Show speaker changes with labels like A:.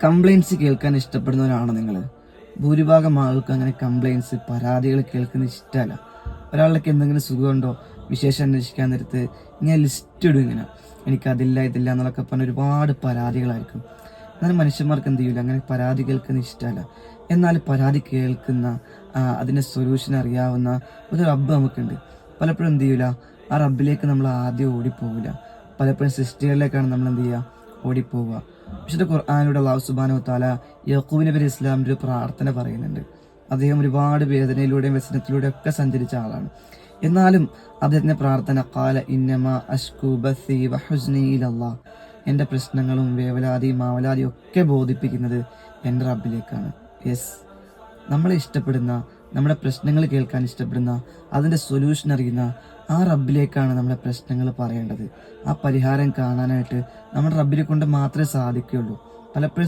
A: Complaints കേൾക്കാൻ ഇഷ്ടപ്പെടുന്നവരാണോ നിങ്ങൾ? ഭൂരിഭാഗം ആളുകൾക്ക് അങ്ങനെ കംപ്ലൈൻറ്റ്സ്, പരാതികൾ കേൾക്കുന്നത് ഇഷ്ടമല്ല. ഒരാൾക്ക് എന്തെങ്കിലും സുഖമുണ്ടോ വിശേഷം അന്വേഷിക്കാൻ നേരത്ത് ഇങ്ങനെ ലിസ്റ്റ് ഇടും. ഇങ്ങനെ എനിക്കതില്ല ഇതില്ല എന്നൊക്കെ പറഞ്ഞ ഒരുപാട് പരാതികളായിരിക്കും. എന്നാൽ മനുഷ്യന്മാർക്ക് എന്ത് ചെയ്യില്ല, അങ്ങനെ പരാതി കേൾക്കുന്നത് ഇഷ്ടമല്ല. എന്നാൽ പരാതി കേൾക്കുന്ന അതിൻ്റെ സൊല്യൂഷൻ അറിയാവുന്ന ഒരു റബ്ബ് നമുക്കുണ്ട്. പലപ്പോഴും എന്ത് ചെയ്യില്ല, ആ റബ്ബിലേക്ക് നമ്മൾ ആദ്യം ഓടിപ്പോവില്ല. പലപ്പോഴും സിസ്റ്ററിലേക്കാണ് നമ്മൾ എന്ത് ചെയ്യുക, ഓടിപ്പോവുക. വിശുദ്ധ ഖുർആനിലൂടെ അല്ലാഹു സുബ്ഹാനഹു വ തആല യാക്കൂബ് നബി അലൈഹി ഇസ്ലാമിൻ്റെ ഒരു പ്രാർത്ഥന പറയുന്നുണ്ട്. അദ്ദേഹം ഒരുപാട് വേദനയിലൂടെയും വ്യസനത്തിലൂടെയും ഒക്കെ സഞ്ചരിച്ച ആളാണ്. എന്നാലും അദ്ദേഹത്തിൻ്റെ പ്രാർത്ഥന ഖാല ഇന്നമാ അശ്കൂ ബസീ വ ഹുസ്നി ഇലല്ലാഹ്, എൻ്റെ പ്രശ്നങ്ങളും വേവലാതിയും മാവലാതിയും ഒക്കെ ബോധിപ്പിക്കുന്നത് എൻ്റെ റബ്ബിലേക്കാണ്. യെസ്, നമ്മളെ ഇഷ്ടപ്പെടുന്ന, നമ്മുടെ പ്രശ്നങ്ങൾ കേൾക്കാൻ ഇഷ്ടപ്പെടുന്ന, അതിൻ്റെ സൊല്യൂഷൻ അറിയുന്ന ആ റബ്ബിലേക്കാണ് നമ്മുടെ പ്രശ്നങ്ങൾ പറയേണ്ടത്. ആ പരിഹാരം കാണാനായിട്ട് നമ്മുടെ റബ്ബിനെ കൊണ്ട് മാത്രമേ സാധിക്കുകയുള്ളൂ. പലപ്പോഴും